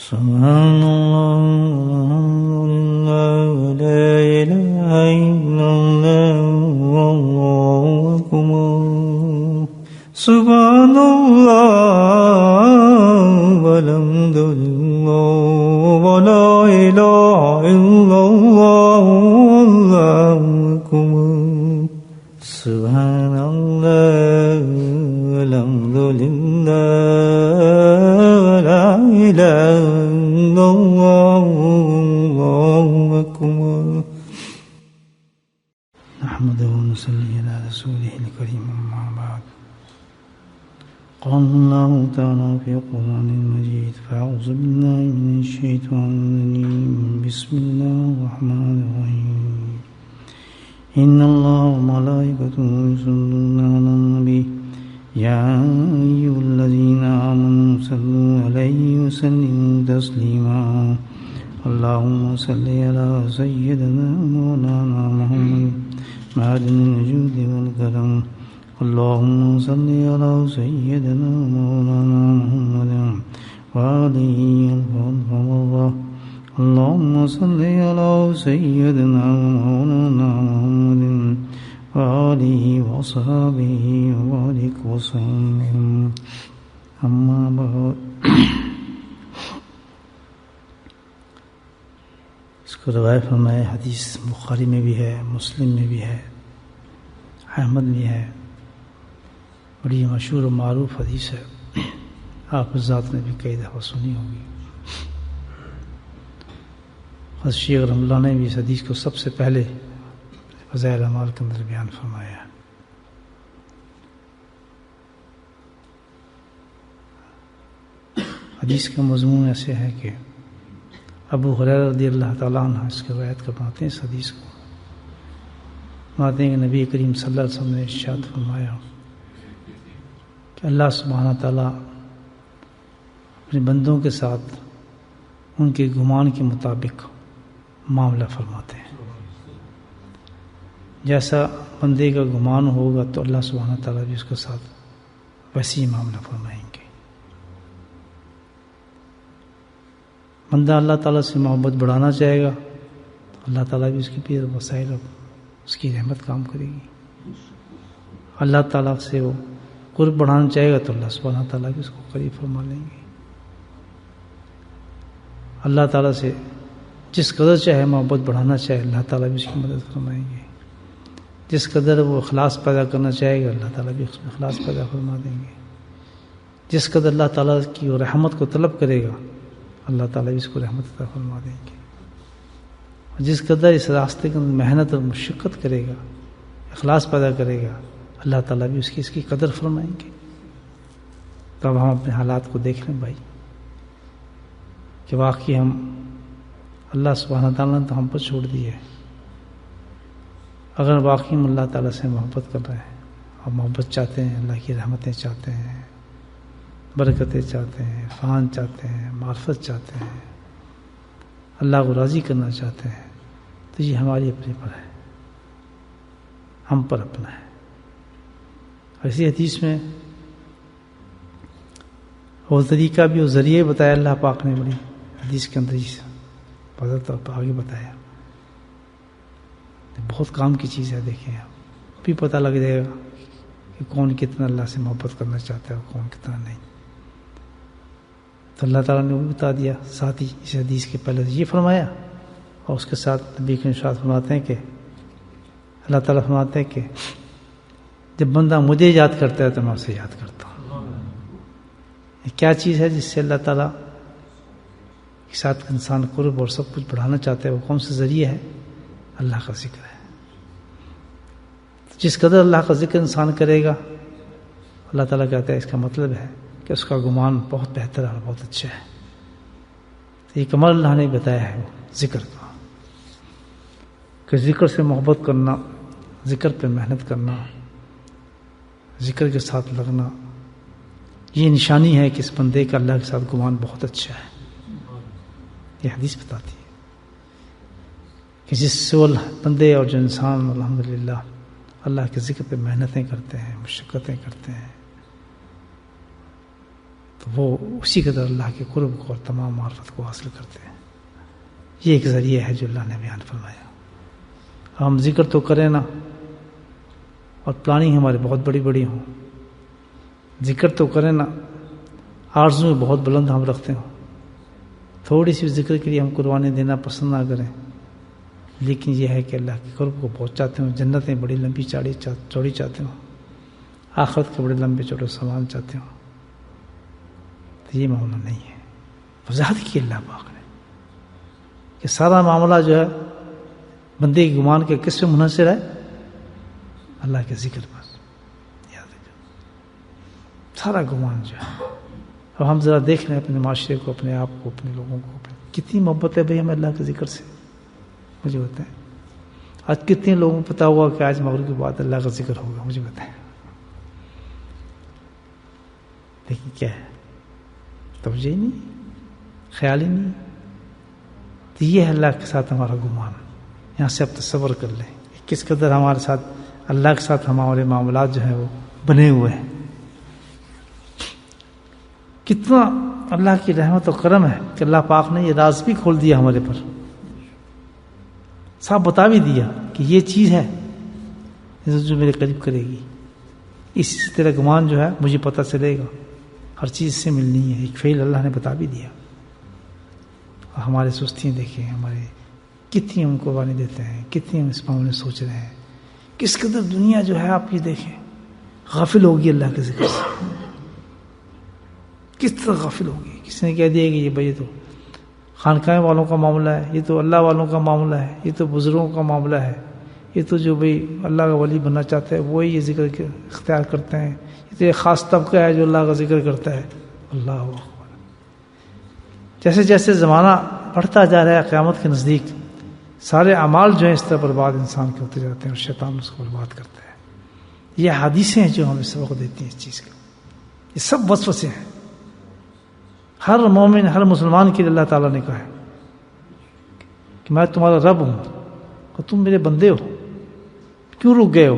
سبحان اللہ لا الہ الا اللہ واللہ اکبر سبحان اللہ والحمد للہ ولا الہ الا اللہ واللہ اکبر سبحان اللہ والحمد للہ ولا الہ الا اللہ واللہ اکبر نحمده ونصلي على رسوله الكريم أما بعد قال الله تعالى في القرآن المجيد فأعوذ بالله من الشيطان الرجيم بسم الله الرحمن الرحيم إن الله وملائكته يصلون على النبي يا أيها الذين آمنوا صلوا عليه وسلموا تسليما اللهم صل على سيدنا مولانا محمد معدن الجود والكرم اللهم صل على سيدنا مولانا محمد وآله الفضل والله اللهم صل على سيدنا مولانا محمد وآله وصحبه وبارك وسلم أما بعد اس کو روایت فرمائے حدیث بخاری میں بھی ہے، مسلم میں بھی ہے، احمد میں ہے، بڑی مشہور و معروف حدیث ہے، آپ ذات نے بھی کئی دفعہ سنی ہوگی۔ حضرت شیخ رحمۃ اللہ نے بھی اس حدیث کو سب سے پہلے فضائل اعمال کے اندر بیان فرمایا ہے۔ حدیث کا مضمون ایسے ہے کہ ابو ہریرہ رضی اللہ تعالیٰ عنہ اس کی روایت کرواتے ہیں، اس حدیث کو فرماتے ہیں کہ نبی کریم صلی اللہ علیہ وسلم نے ارشاد فرمایا کہ اللہ سبحانہ تعالیٰ اپنے بندوں کے ساتھ ان کے گمان کے مطابق معاملہ فرماتے ہیں۔ جیسا بندے کا گمان ہوگا تو اللہ سبحانہ تعالیٰ بھی اس کے ساتھ ویسی ہی معاملہ فرمائیں گے۔ بندہ اللہ تعالیٰ سے محبت بڑھانا چاہے گا تو اللہ تعالیٰ بھی اس کی پیر وسائل اس کی رحمت کام کرے گی۔ اللہ تعالیٰ سے وہ قرب بڑھانا چاہے گا تو اللہ سبحانہ تعالیٰ بھی اس کو قریب فرما لیں گے۔ اللہ تعالیٰ سے جس قدر چاہے محبت بڑھانا چاہے اللہ تعالیٰ بھی اس کی مدد فرمائیں گے۔ جس قدر وہ اخلاص پیدا کرنا چاہے گا اللہ تعالیٰ بھی اس میں اخلاص پیدا فرما دیں گے۔ جس قدر اللہ تعالیٰ کی وہ رحمت کو طلب کرے گا اللہ تعالیٰ بھی اس کو رحمت عطا فرما دیں گے۔ جس قدر اس راستے کے اندر محنت اور مشقت کرے گا، اخلاص پیدا کرے گا، اللہ تعالیٰ بھی اس کی قدر فرمائیں گے۔ تو اب ہم اپنے حالات کو دیکھ لیں بھائی کہ واقعی ہم اللہ سبحانہ تعالیٰ نے تو ہم پر چھوڑ دی ہے۔ اگر واقعی ہم اللہ تعالیٰ سے محبت کر رہے ہیں اور محبت چاہتے ہیں، اللہ کی رحمتیں چاہتے ہیں، برکتیں چاہتے ہیں، عرفان چاہتے ہیں، معرفت چاہتے ہیں، اللہ کو راضی کرنا چاہتے ہیں، تو یہ ہماری اپنے پر ہے، ہم پر اپنا ہے۔ اسی حدیث میں وہ طریقہ بھی وہ ذریعے بتایا اللہ پاک نے، بڑی حدیث کے اندر واضح طور پر آگے بتایا۔ بہت کام کی چیز ہے، دیکھیں آپ بھی پتہ لگ جائے گا کہ کون کتنا اللہ سے محبت کرنا چاہتا ہے اور کون کتنا نہیں۔ تو اللہ تعالیٰ نے وہ بھی بتا دیا، ساتھ ہی اس حدیث کے پہلے یہ فرمایا اور اس کے ساتھ نبی کے ارشاد فرماتے ہیں کہ اللہ تعالیٰ فرماتے ہیں کہ جب بندہ مجھے یاد کرتا ہے تو میں اسے یاد کرتا ہوں۔ یہ کیا چیز ہے جس سے اللہ تعالیٰ کے ساتھ انسان قرب اور سب کچھ بڑھانا چاہتا ہے؟ وہ کون سا ذریعہ ہے؟ اللہ کا ذکر ہے۔ جس قدر اللہ کا ذکر انسان کرے گا اللہ تعالیٰ کہتا ہے اس کا مطلب ہے کہ اس کا گمان بہت بہتر ہے اور بہت اچھا ہے۔ تو یہ کمال اللہ نے بتایا ہے وہ ذکر کا، کہ ذکر سے محبت کرنا، ذکر پہ محنت کرنا، ذکر کے ساتھ لگنا، یہ نشانی ہے کہ اس بندے کا اللہ کے ساتھ گمان بہت اچھا ہے۔ یہ حدیث بتاتی ہے کہ جس سے بندے اور جو انسان الحمدللہ اللہ کے ذکر پہ محنتیں کرتے ہیں، مشقتیں کرتے ہیں، تو وہ اسی قدر اللہ کے قرب کو اور تمام معرفت کو حاصل کرتے ہیں. یہ ایک ذریعہ ہے جو اللہ نے بیان فرمایا. ہم ذکر تو کریں نا اور پلاننگ ہمارے بہت بڑی بڑی ہوں, ذکر تو کریں نا, آرزویں بہت بلند ہم رکھتے ہوں, تھوڑی سی ذکر کے لیے ہم قربانی دینا پسند نہ کریں, لیکن یہ ہے کہ اللہ کے قرب کو بہت چاہتے ہوں, جنتیں بڑی لمبی چوڑی چاہتے ہوں, آخرت کے بڑے لمبے چوڑے سامان چاہتے ہوں, تو یہ معاملہ نہیں ہے. وضاحت کی اللہ پاک نے کہ سارا معاملہ جو ہے بندے کی گمان کے کس پہ منحصر ہے؟ اللہ کے ذکر پر. یاد رکھو سارا گمان جو ہے. اب ہم ذرا دیکھ رہے ہیں اپنے معاشرے کو, اپنے آپ کو, اپنے لوگوں کو, کتنی محبت ہے بھائی ہمیں اللہ کے ذکر سے. مجھے بتائیں آج کتنے لوگوں کو پتا ہوا کہ آج مغرب کے بعد اللہ کا ذکر ہوگا؟ مجھے بتائیں. لیکن کیا ہے, توجہ ہی نہیں, خیال ہی نہیں. تو یہ ہے اللہ کے ساتھ ہمارا گمان. یہاں سے اب تصور کر لیں کہ کس قدر ہمارے ساتھ اللہ کے ساتھ ہمارے معاملات جو ہیں وہ بنے ہوئے ہیں. کتنا اللہ کی رحمت و کرم ہے کہ اللہ پاک نے یہ راز بھی کھول دیا ہمارے پر, صاحب بتا بھی دیا کہ یہ چیز ہے جو میرے قریب کرے گی. اسی سے تیرا گمان جو ہے مجھے پتہ چلے گا, ہر چیز سے ملنی ہے. ایک فعل اللہ نے بتا بھی دیا. اور ہمارے سستیاں دیکھیں, ہمارے کتنی ہم قربانی دیتے ہیں, کتنی ہم اس معاملے میں سوچ رہے ہیں. کس قدر دنیا جو ہے آپ یہ دیکھیں غافل ہوگی اللہ کے ذکر سے. کس طرح غافل ہوگی. کسی نے کہہ دیا کہ یہ بھائی تو خانقاہ والوں کا معاملہ ہے, یہ تو اللہ والوں کا معاملہ ہے, یہ تو بزرگوں کا معاملہ ہے, یہ تو جو بھائی اللہ کا ولی بننا چاہتا ہے وہی یہ ذکر اختیار کرتے ہیں, یہ تو ایک خاص طبقہ ہے جو اللہ کا ذکر کرتا ہے. اللہ اکبر. جیسے جیسے زمانہ بڑھتا جا رہا ہے قیامت کے نزدیک سارے اعمال جو ہیں اس طرح برباد انسان کے ہوتے جاتے ہیں اور شیطان اس کو برباد کرتا ہے. یہ حدیثیں ہیں جو ہمیں سبق دیتی ہیں اس چیز کا. یہ سب وسوسے ہیں. ہر مومن, ہر مسلمان کے لیے اللہ تعالیٰ نے کہا ہے کہ میں تمہارا رب ہوں اور تم میرے بندے ہو. کیوں رک گئے ہو؟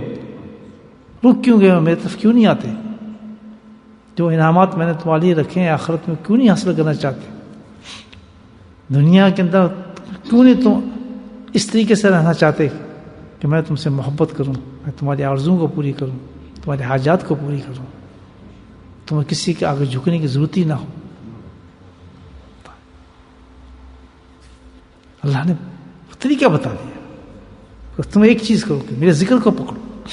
رک کیوں گئے ہو؟ میری طرف کیوں نہیں آتے؟ جو انعامات میں نے تمہارے لیے رکھے ہیں آخرت میں کیوں نہیں حاصل کرنا چاہتے؟ دنیا کے اندر کیوں نہیں تم اس طریقے سے رہنا چاہتے کہ میں تم سے محبت کروں, میں تمہاری آرزوؤں کو پوری کروں, تمہارے حاجات کو پوری کروں, تمہیں کسی کے آگے جھکنے کی ضرورت ہی نہ ہو. اللہ نے طریقہ بتا دیا. تم ایک چیز کرو کہ میرے ذکر کو پکڑو.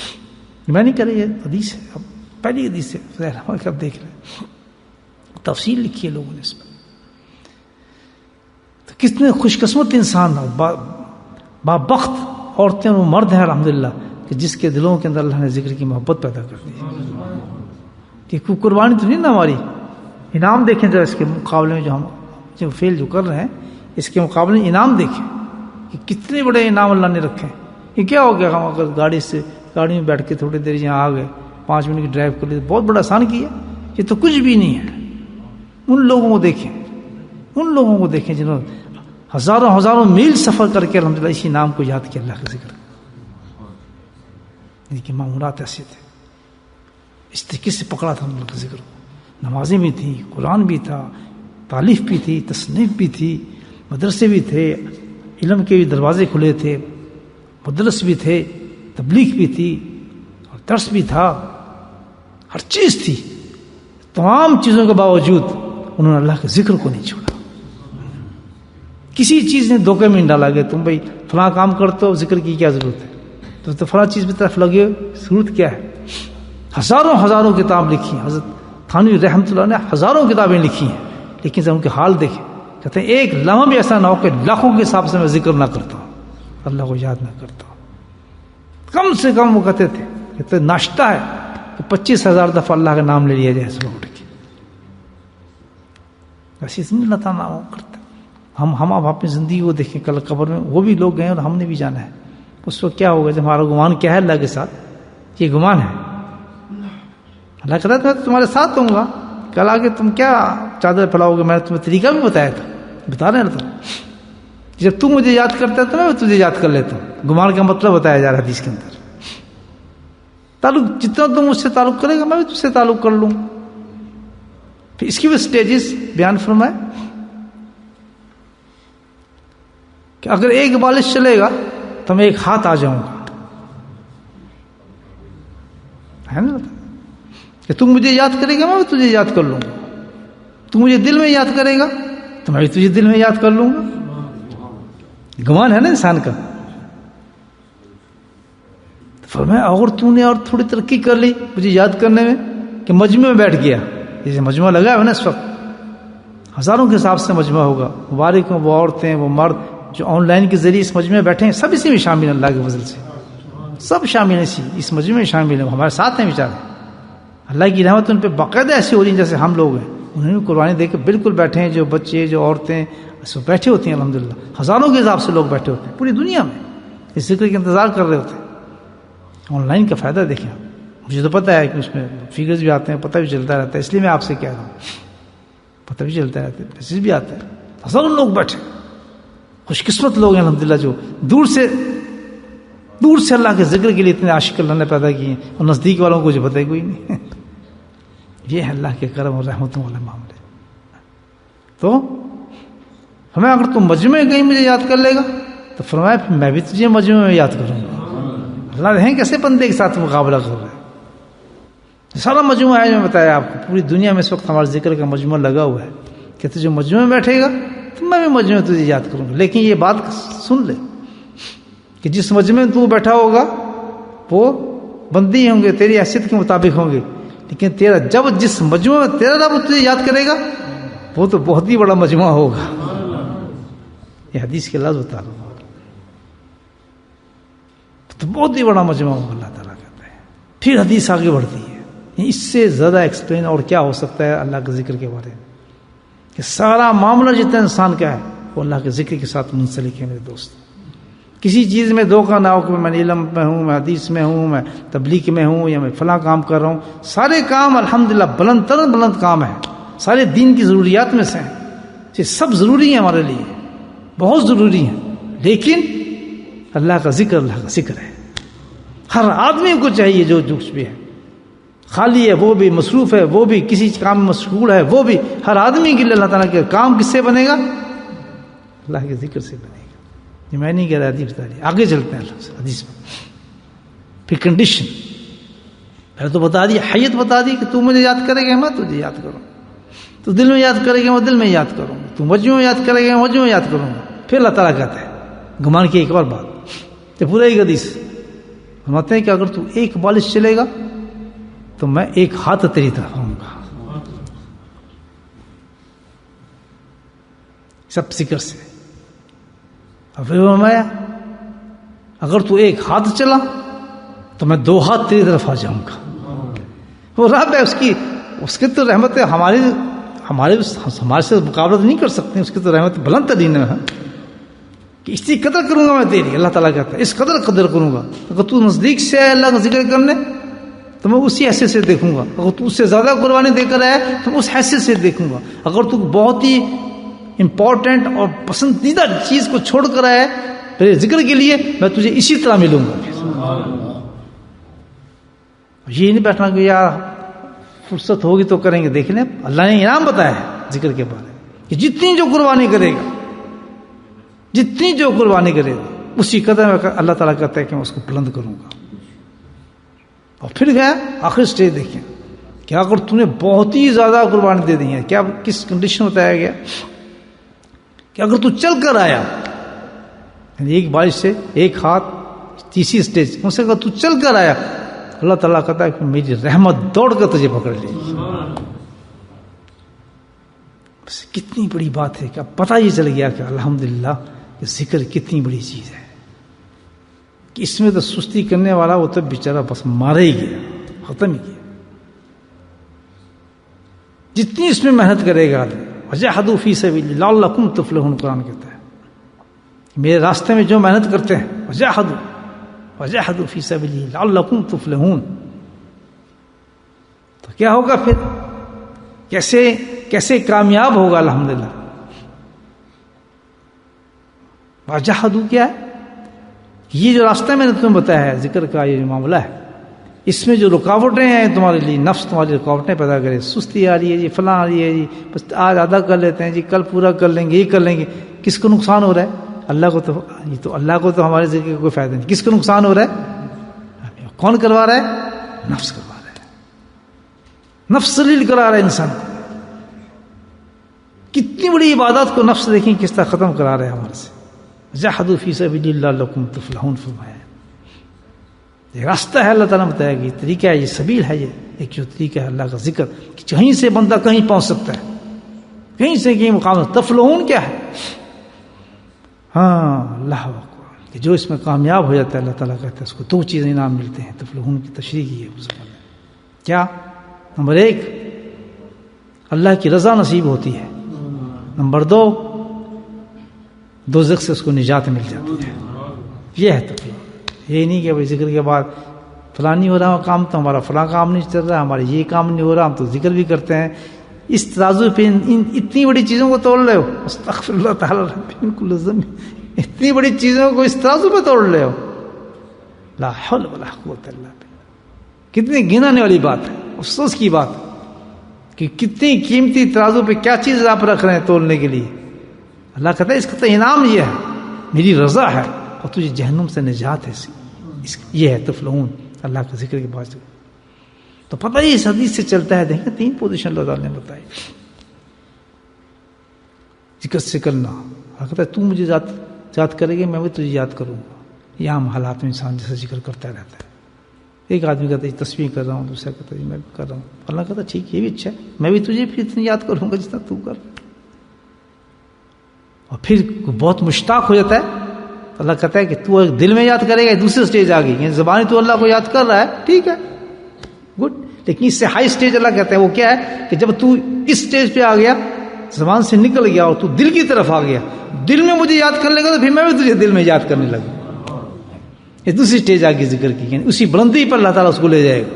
میں نہیں کہہ رہا, یہ حدیث ہے, اب پہلی حدیث ہے, اب دیکھ رہے تفصیل لکھی ہے لوگوں نے اس میں. تو کتنے خوش قسمت انسان بابخت عورتیں اور مرد ہیں الحمدللہ کہ جس کے دلوں کے اندر اللہ نے ذکر کی محبت پیدا کر دی. کہ کوئی قربانی تو نہیں نا ہماری. انعام دیکھیں ذرا اس کے مقابلے میں جو ہم جو فیل جو کر رہے ہیں اس کے مقابلے میں انعام دیکھیں کہ کتنے بڑے انعام اللہ نے رکھے. یہ کیا ہو گیا, ہم اگر گاڑی میں بیٹھ کے تھوڑی دیر یہاں آ گئے, 5 منٹ کی ڈرائیو کر لی, بہت بڑا آسان کیا. یہ تو کچھ بھی نہیں ہے. ان لوگوں کو دیکھیں جنہوں نے ہزاروں میل سفر کر کے الحمدللہ اسی نام کو یاد کیا, اللہ کا ذکر. لیکن معمولات ایسے تھے, اس طریقے سے پکڑا تھا اللہ کا ذکر. نمازیں بھی تھیں, قرآن بھی تھا, تالیف بھی تھی, تصنیف بھی تھی, مدرسے بھی تھے, علم کے بھی دروازے کھلے تھے, مدرس بھی تھے, تبلیغ بھی تھی, اور درس بھی تھا, ہر چیز تھی. تمام چیزوں کے باوجود انہوں نے اللہ کے ذکر کو نہیں چھوڑا. کسی چیز نے دھوکے میں ڈالا گیا تم بھائی فلاں کام کرتے ہو, ذکر کی کیا ضرورت ہے, تو فلاں چیز کی طرف لگے, ضرورت کیا ہے؟ ہزاروں کتاب لکھی ہیں. حضرت تھانوی رحمۃ اللہ نے ہزاروں کتابیں لکھی ہیں, لیکن جب ان کے حال دیکھیں کہتے ہیں ایک لمحہ بھی ایسا نہ ہو کہ لاکھوں کے حساب سے میں ذکر نہ کرتا ہوں, اللہ کو یاد نہ کرتا ہوں. کم سے کم وہ کہتے تھے کہ ناشتہ ہے کہ 25,000 دفعہ اللہ کا نام لے لیا جائے صبح اٹھ کے. ایسی اللہ تعالیٰ نام کرتا. ہم اب اپنی زندگی کو دیکھیں, کل قبر میں وہ بھی لوگ گئے اور ہم نے بھی جانا ہے. اس وقت کیا ہوگا؟ جب ہمارا گمان کیا ہے اللہ کے ساتھ, یہ گمان ہے. اللہ کہتا ہے میں تمہارے ساتھ ہوں گا, کل آگے تم کیا چادر پھیلاؤ گے؟ میں نے تمہیں طریقہ بھی بتایا تھا, بتا رہے ہیں نا. جب تم مجھے یاد کرتا ہے تو میں تجھے یاد کر لیتا ہوں. گمان کا مطلب بتایا جا رہا ہے حدیث کے اندر. تعلق جتنا تم مجھ سے تعلق کرے گا میں بھی تجھ سے تعلق کر لوں. پھر اس کی بھی سٹیجز بیان فرمائے کہ اگر ایک بالش چلے گا تو میں ایک ہاتھ آ جاؤں گا، ہے نا، کہ تم مجھے یاد کرے گا میں بھی تجھے یاد کر لوں گا، تم مجھے دل میں یاد کرے گا تو میں بھی تجھے دل میں یاد کر لوں گا. گمان ہے نا انسان کا. فرمایا اگر تو نے اور تھوڑی ترقی کر لی مجھے یاد کرنے میں کہ مجمع میں بیٹھ گیا، جیسے مجمع لگا ہے نا اس وقت ہزاروں کے حساب سے مجمع ہوگا، مبارک ہوں وہ عورتیں وہ مرد جو آن لائن کے ذریعے اس مجمع میں بیٹھے ہیں، سب اسی میں شامل ہیں، اللہ کے فضل سے سب شامل ہیں، اس مجمع میں شامل ہیں، ہمارے ساتھ ہیں بیچارے. اللہ کی رحمت ان پہ باقاعدہ ایسی ہو رہی ہیں جیسے ہم لوگ ہیں، انہوں نے قربانی دے کے بالکل بیٹھے ہیں، جو بچے جو عورتیں سب بیٹھے ہوتے ہیں، الحمدللہ ہزاروں کے حساب سے لوگ بیٹھے ہوتے ہیں پوری دنیا میں، اس ذکر کے انتظار کر رہے ہوتے ہیں. آن لائن کا فائدہ دیکھیں، مجھے تو پتہ ہے کہ اس میں فگرز بھی آتے ہیں، پتہ بھی چلتا رہتا ہے، اس لیے میں آپ سے کہہ رہا ہوں، پتہ بھی چلتا رہتا ہے، میسیج بھی آتے ہیں، ہزاروں لوگ بیٹھے، خوش قسمت لوگ ہیں الحمدللہ جو دور سے اللہ کے ذکر کے لیے اتنے عاشق اللہ نے پیدا کیے ہیں، اور نزدیک والوں کو جو پتہ ہی کوئی نہیں. یہ ہے اللہ کے کرم اور رحمتوں والے معاملے. تو ہمیں اگر تم مجمع کہیں مجھے یاد کر لے گا تو فرمایا پھر میں بھی تجھے مجمع میں یاد کروں گا. اللہ رہیں کیسے بندے کے ساتھ مقابلہ کر رہے ہیں. سارا مجموعہ ہے جو میں بتایا آپ کو، پوری دنیا میں اس وقت ہمارے ذکر کا مجموعہ لگا ہوا ہے کہ تجھے مجموعہ میں بیٹھے گا تو میں بھی مجموعہ میں تجھے یاد کروں گا. لیکن یہ بات سن لے کہ جس مجموعے میں تو بیٹھا ہوگا وہ بندی ہوں گے، تیری حیثیت کے مطابق ہوں گے، لیکن جس مجموعے میں تیرا رب تجھے یاد کرے گا وہ تو بہت ہی بڑا مجموعہ ہوگا. یہ حدیث کے لفظ بتا رہا ہوں، تو بہت ہی بڑا مجموعہ ہوگا اللہ تعالیٰ کہتے ہیں. پھر حدیث آگے بڑھتی ہے، اس سے زیادہ ایکسپلین اور کیا ہو سکتا ہے اللہ کے ذکر کے بارے میں، کہ سارا معاملہ جتنا انسان کا ہے وہ اللہ کے ذکر کے ساتھ منسلک ہے. میرے دوست کسی چیز میں دھوکہ نہ ہو کہ میں علم میں ہوں، میں حدیث میں ہوں، میں تبلیغ میں ہوں، یا میں فلاں کام کر رہا ہوں. سارے کام الحمدللہ بلند کام ہیں، سارے دین کی ضروریات میں سے ہیں، یہ سب ضروری ہیں ہمارے لیے، بہت ضروری ہیں. لیکن اللہ کا ذکر ہے، ہر آدمی کو چاہیے جو کچھ بھی ہے، خالی ہے وہ بھی، مصروف ہے وہ بھی، کسی کام میں مشغول ہے وہ بھی، ہر آدمی کے لیے اللہ تعالیٰ کے کام کس سے بنے گا؟ اللہ کے ذکر سے بنے گا. یہ میں نہیں کہہ رہا، حدیث بتا رہی. آگے چلتے ہیں حدیث میں. پھر کنڈیشن پہلے تو بتا دی، حیت بتا دی کہ تو مجھے یاد کرے گا میں تجھے یاد کروں، تو دل میں یاد کرے گا میں دل میں یاد کروں گا، تو مجموع میں یاد کرے گا میں مجموع میں یاد کروں گا. پھر اللہ تعالیٰ کہتا ہے گمان کی ایک اور بات، تو پورا ایک حدیث فرماتے ہیں کہ اگر تو ایک بالش چلے گا تو میں ایک ہاتھ تیری طرف آؤں گا. سب ذکر سے. اور پھر فرمایا اگر تو ایک ہاتھ چلا تو میں دو ہاتھ تیری طرف آ جاؤں گا. وہ رب ہے، اس کی تو رحمت ہے، ہمارے سے مقابلہ نہیں کر سکتے، اس کی تو رحمت بلند ترین ہے کہ اس کی قدر کروں گا میں تیری. اللہ تعالیٰ کہتا ہے اس قدر کروں گا. اگر تو نزدیک سے آئے اللہ کا ذکر کرنے تو میں اسی حیثیت سے دیکھوں گا، اگر تو اس سے زیادہ قربانی دے کر آئے تو میں اس حیثیت سے دیکھوں گا. اگر تو بہت ہی امپورٹنٹ اور پسندیدہ چیز کو چھوڑ کر آئے میرے ذکر کے لیے میں تجھے اسی طرح ملوں گا. یہ نہیں بیٹھنا کہ یار فرصت ہوگی تو کریں گے. دیکھ لیں اللہ نے انعام بتایا ہے ذکر کے بارے میں کہ جتنی جو قربانی کرے گا اسی قدر میں اللہ تعالیٰ کہتا ہے کہ میں اس کو بلند کروں گا. اور پھر گیا آخری سٹیج دیکھیں کہ اگر تم نے بہت ہی زیادہ قربانی دے دی ہے، کیا کس کنڈیشن بتایا گیا کہ اگر تو چل کر آیا، یعنی ایک بالش سے ایک ہاتھ، تیسری سٹیج ان سے اگر تو چل کر آیا اللہ تعالیٰ کہتا ہے کہ میری رحمت دوڑ کر تجھے پکڑ لے گی. بس کتنی بڑی بات ہے کہ اب پتہ یہ چل گیا کہ الحمدللہ کہ ذکر کتنی بڑی چیز ہے کہ اس میں تو سستی کرنے والا وہ تو بیچارہ بس مارے ہی گیا، ختم ہی کیا. جتنی اس میں محنت کرے گا وجاہدوا فی سبیل اللہ لعلکم تفلحون، قرآن کہتا ہے میرے راستے میں جو محنت کرتے ہیں وجاہدوا فی سبیل اللہ لعلکم تفلحون، تو کیا ہوگا پھر، کیسے کامیاب ہوگا؟ الحمدللہ وجاہدوا کیا ہے؟ یہ جو راستہ میں نے تمہیں بتایا ہے ذکر کا، یہ جو معاملہ ہے اس میں جو رکاوٹیں ہیں تمہارے لیے، نفس تمہاری رکاوٹیں پیدا کرے، سستی آ رہی ہے جی، فلاں آ رہی ہے جی، بس آج آدھا کر لیتے ہیں جی، کل پورا کر لیں گے، یہ کر لیں گے. کس کو نقصان ہو رہا ہے؟ اللہ کو. تو اللہ کو تو ہمارے ذکر کا کوئی فائدہ نہیں. کس کو نقصان ہو رہا ہے؟ کون کروا رہا ہے؟ نفس کروا رہا ہے، نفس ذلیل کرا رہا ہے انسان کو. کتنی بڑی عبادت کو نفس دیکھیں کس طرح ختم کرا رہے ہیں ہمارے سے. جاہدوا فی سبیل اللہ لعلکم تفلحون فرمایا. یہ راستہ ہے، اللہ تعالیٰ نے بتایا کہ یہ طریقہ ہے، یہ سبیل ہے، یہ ایک جو طریقہ ہے اللہ کا ذکر کہ کہیں سے بندہ کہیں پہنچ سکتا ہے، کہیں سے کہیں مقام. تفلحون کیا ہے؟ ہاں اللہ اکبر، کہ جو اس میں کامیاب ہو جاتا ہے اللہ تعالیٰ کہتا ہے اس کو 2 چیزیں انعام ملتے ہیں. تفلحون کی تشریح کی ہے مسلمان نے. کیا؟ نمبر 1 اللہ کی رضا نصیب ہوتی ہے. نمبر 2 دوزخ سے اس کو نجات مل جاتی ہے. یہ ہے تفلحون. یہ نہیں کہ بھائی ذکر کے بعد فلاں نہیں ہو رہا کام تو ہمارا فلاں کام نہیں چل رہا، ہمارا یہ کام نہیں ہو رہا، ہم تو ذکر بھی کرتے ہیں. اس ترازو پہ اتنی بڑی چیزوں کو توڑ رہے ہو. استغفر اللہ تعالی ربی من کل ذنب. اتنی بڑی چیزوں کو اس ترازو پہ توڑ رہے ہو. لا حول ولا قوت الا باللہ. کتنی گنانے والی بات ہے، افسوس کی بات کہ کتنی قیمتی ترازو پہ کیا چیز آپ رکھ رہے ہیں تولنے کے لیے. اللہ کہتا ہے اس کا تو انعام یہ ہے، میری رضا ہے اور تجھے جہنم سے نجات ہے. یہ ہے تفلحون اللہ کے ذکر کے بعد. تو پتہ ہی اس حدیث سے چلتا ہے. دیکھیں 3 پوزیشن اللہ تعالیٰ نے بتائی ذکر سے کرنا. اللہ کہتا ہے تو مجھے یاد کرے گا، میں بھی تجھے یاد کروں گا. یہ عام حالات میں انسان جیسے ذکر کرتا رہتا ہے. ایک آدمی کہتا ہے تسبیح کر رہا ہوں، دوسرا کہتا ہے میں بھی کر رہا ہوں. اللہ کہتا ہے ٹھیک، یہ بھی اچھا ہے، میں بھی تجھے پھر اتنی یاد کروں گا جتنا تو کر. اور پھر بہت مشتاق ہو جاتا ہے. اللہ کہتا ہے کہ تو ایک دل میں یاد کرے گا، دوسری سٹیج آ گئی. یعنی زبانی تو اللہ کو یاد کر رہا ہے، ٹھیک ہے گڈ، لیکن اس سے ہائی سٹیج اللہ کہتا ہے وہ کیا ہے کہ جب تو اس سٹیج پہ آ گیا، زبان سے نکل گیا اور تو دل کی طرف آ گیا، دل میں مجھے یاد کرنے لگا تو پھر میں بھی تجھے دل میں یاد کرنے لگا. یہ دوسری سٹیج آ گئی ذکر کی. یعنی اسی بلندی پر اللہ تعالیٰ اس کو لے جائے گا،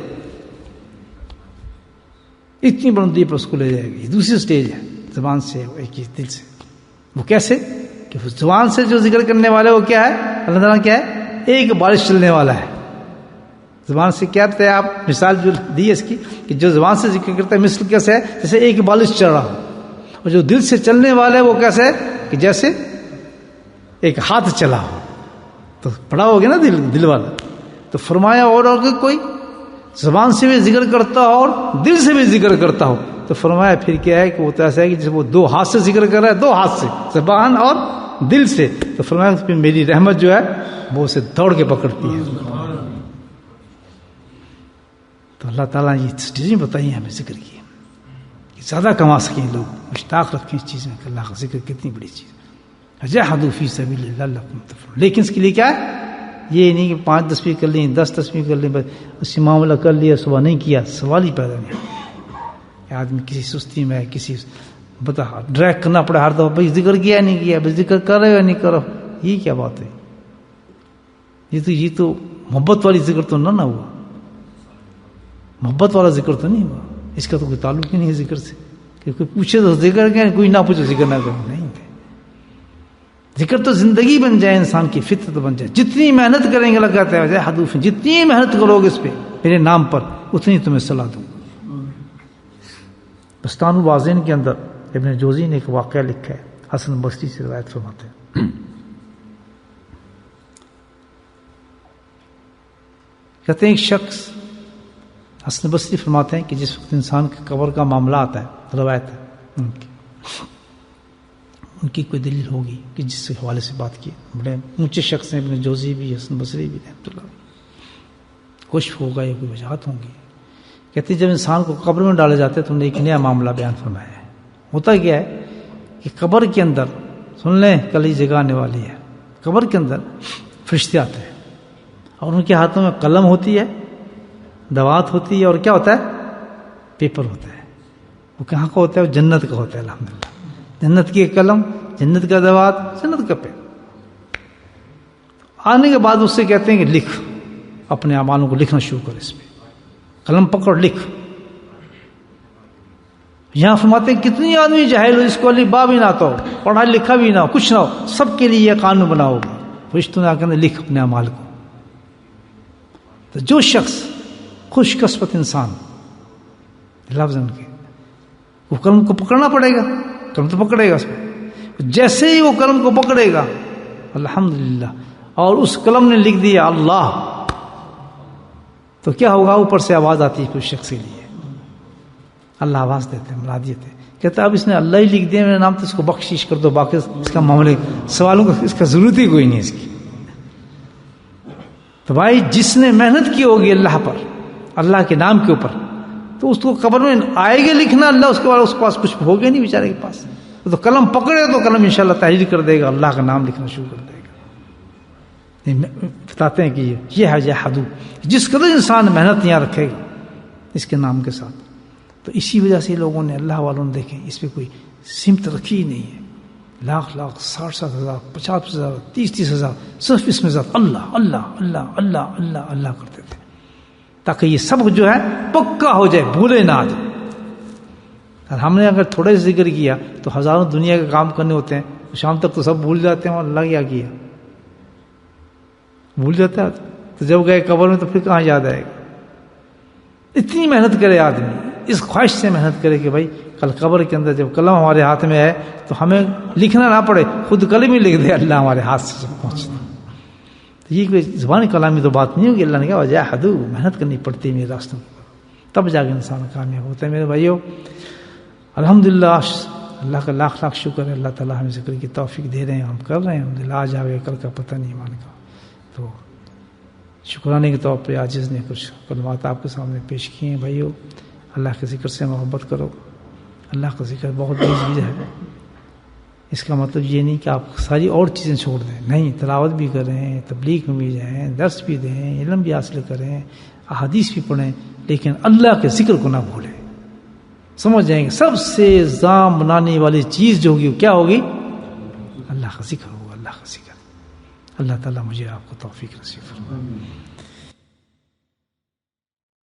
اتنی بلندی پر اس کو لے جائے گا. یہ دوسری سٹیج ہے زبان سے ایک دل سے. وہ کیسے کہ زبان سے جو ذکر کرنے والے وہ کیا ہے؟ اللہ تعالیٰ کیا ہے؟ ایک بارش چلنے والا ہے. زبان سے کیا ہے؟ آپ مثال جو دی ہے اس کی کہ جو زبان سے ذکر کرتا ہے مثل کیسے ہے؟ جیسے ایک بارش چل رہا ہو. اور جو دل سے چلنے والے ہے وہ کیسے ہے کہ جیسے ایک ہاتھ چلا ہو. تو پڑا ہو گیا نا دل والا. تو فرمایا اور کوئی زبان سے بھی ذکر کرتا ہو اور دل سے بھی ذکر کرتا ہو تو فرمایا پھر کیا ہے کہ وہ تو ایسا ہے کہ جب وہ 2 ہاتھ سے ذکر کر رہا ہے، 2 ہاتھ سے، زبان اور دل سے، تو فرمایا پھر میری رحمت جو ہے وہ اسے دوڑ کے پکڑتی ہے. تو اللہ تعالیٰ نے یہ چیزیں بتائی ہیں ہمیں ذکر کی کہ زیادہ کما سکیں لوگ، مشتاق رکھیں اس چیز میں کہ اللہ کا ذکر کتنی بڑی چیز ہے. جاہدوا فی سبیل اللہ لعلکم تفلحون. لیکن اس کے لیے کیا ہے؟ یہ نہیں کہ 5 تسبیح کر لیں، 10 تسبیح کر لیں، بس اسی معاملہ کر لیا، صبح نہیں کیا، سوال ہی پیدا نہیں. آدمی کسی سستی میں کسی بتا ڈریک کرنا پڑے ہر دفعہ، بھائی ذکر کیا نہیں کیا، بھائی ذکر کر رہے ہو یا نہیں کرو. یہ کیا بات ہے؟ یہ تو محبت والی ذکر تو نہ ہوا، محبت والا ذکر تو نہیں ہوا. اس کا تو کوئی تعلق ہی نہیں ہے ذکر سے کہ کوئی پوچھے تو ذکر کیا، کوئی نہ پوچھے ذکر نہ کرو. نہیں، ذکر تو زندگی بن جائے، انسان کی فطرت بن جائے. جتنی محنت کریں گے لگاتا ہے حدوف، جتنی محنت کرو گے اس پہ میرے نام پر اتنی تمہیں صلاح دوں گا. بستان الوازین کے اندر ابن جوزی نے ایک واقعہ لکھا ہے، حسن بصری سے روایت فرماتے ہیں. کہتے ہیں ایک شخص، حسن بصری فرماتے ہیں کہ جس وقت انسان کے قبر کا معاملہ آتا ہے، روایت ہے ان کی کوئی دلیل ہوگی کہ جس کے حوالے سے بات کی. بڑے اونچے شخص ہیں ابن جوزی بھی، حسن بصری بھی رحمۃ اللہ. کچھ ہوگا یا کوئی وجوہات ہوں گی. کہتے ہیں جب انسان کو قبر میں ڈالے جاتے ہیں تو انہوں نے ایک نیا معاملہ بیان فرمایا ہے. ہوتا کیا ہے کہ قبر کے اندر، سن لیں کل ہی جگہ آنے والی ہے، قبر کے اندر فرشتے آتے ہیں اور ان کے ہاتھوں میں قلم ہوتی ہے، دوات ہوتی ہے اور کیا ہوتا ہے؟ پیپر ہوتا ہے. وہ کہاں کا ہوتا ہے؟ وہ جنت کا ہوتا ہے. الحمدللہ، جنت کی قلم، جنت کا دوات، جنت کا پیپر. آنے کے بعد اس سے کہتے ہیں کہ لکھ، اپنے اعمالوں کو لکھنا شروع کر. اس پہ قلم پکڑ لکھ. یہاں فرماتے ہیں کتنی آدمی جاہل ہو، اس کو الف با بھی نہ آتا ہو، پڑھا لکھا بھی نہ ہو، کچھ نہ ہو، سب کے لیے یہ قانون بنا ہوگا. فرشتوں نے آ کر لکھ اپنے اعمال کو. تو جو شخص خوش قسمت انسان لفظ ان کے. وہ قلم کو پکڑنا پڑے گا, قلم تو پکڑے گا اس کو. جیسے ہی وہ قلم کو پکڑے گا الحمدللہ اور اس قلم نے لکھ دیا اللہ, تو کیا ہوگا؟ اوپر سے آواز آتی ہے کوئی شخص کے لیے, اللہ آواز دیتے ہیں, مراد دیتے ہیں, کہتا ہے اب اس نے اللہ ہی لکھ دیا میرا نام تو اس کو بخشش کر دو, باقی اس کا معاملے سوالوں کا اس کا ضرورت ہی کوئی نہیں اس کی. تو بھائی جس نے محنت کی ہوگی اللہ پر, اللہ کے نام کے اوپر, تو اس کو قبر میں آئے گا لکھنا اللہ, اس کے بعد اس کے پاس کچھ ہوگا نہیں بیچارے کے پاس. تو قلم پکڑے تو قلم انشاءاللہ تحریر کر دے گا, اللہ کا نام لکھنا شروع کر دے گا. بتاتے ہیں کہ یہ ہے جہادو, جس قدر انسان محنت یہاں رکھے گا اس کے نام کے ساتھ. تو اسی وجہ سے لوگوں نے, اللہ والوں نے دیکھیں اس پہ کوئی سمت رکھی ہی نہیں ہے. لاکھ 60,000 50,000 30,000 صرف اس میں ذات اللہ اللہ اللہ اللہ اللہ اللہ کرتے تھے, تاکہ یہ سب جو ہے پکا ہو جائے, بھولے نہ آ جائے. ہم نے اگر تھوڑا سا ذکر کیا تو ہزاروں دنیا کے کام کرنے ہوتے ہیں, شام تک تو سب بھول جاتے ہیں اور اللہ کیا کیا بھول جاتا ہے. تو جب گئے قبر میں تو پھر کہاں یاد آئے گا؟ اتنی محنت کرے آدمی, اس خواہش سے محنت کرے کہ بھائی کل قبر کے اندر جب قلم ہمارے ہاتھ میں ہے تو ہمیں لکھنا نہ پڑے, خود قلم ہی لکھ دے اللہ ہمارے ہاتھ سے جب پہنچتا. یہ کوئی زبان کلامی تو بات نہیں ہوگی, اللہ نے کہا وجاہدوا, محنت کرنی پڑتی ہے میرے راستوں کی, تب جا کے انسان کامیاب ہوتا ہے. میرے بھائیو الحمدللہ اللہ کا لاکھ لاکھ شکر ہے, اللہ تعالیٰ ہمیں ذکر کی توفیق دے رہے ہیں, ہم کر رہے ہیں. الحمدللہ آج آگے کل کا پتہ نہیں ایمان کا. تو شکرانے کے طور پہ عاجز نے کچھ کلمات آپ کے سامنے پیش کیے ہیں. بھائیو اللہ کے ذکر سے محبت کرو, اللہ کا ذکر بہت بڑی چیز ہے. اس کا مطلب یہ نہیں کہ آپ ساری اور چیزیں چھوڑ دیں, نہیں, تلاوت بھی کریں, تبلیغ میں بھی جائیں, درس بھی دیں, علم بھی حاصل کریں, احادیث بھی پڑھیں, لیکن اللہ کے ذکر کو نہ بھولیں. سمجھ جائیں گے سب سے زام بنانے والی چیز جو ہوگی وہ کیا ہوگی؟ اللہ کا ذکر ہوگا, اللہ کا ذکر. اللہ تعالیٰ مجھے آپ کو توفیق نصیب فرمائے.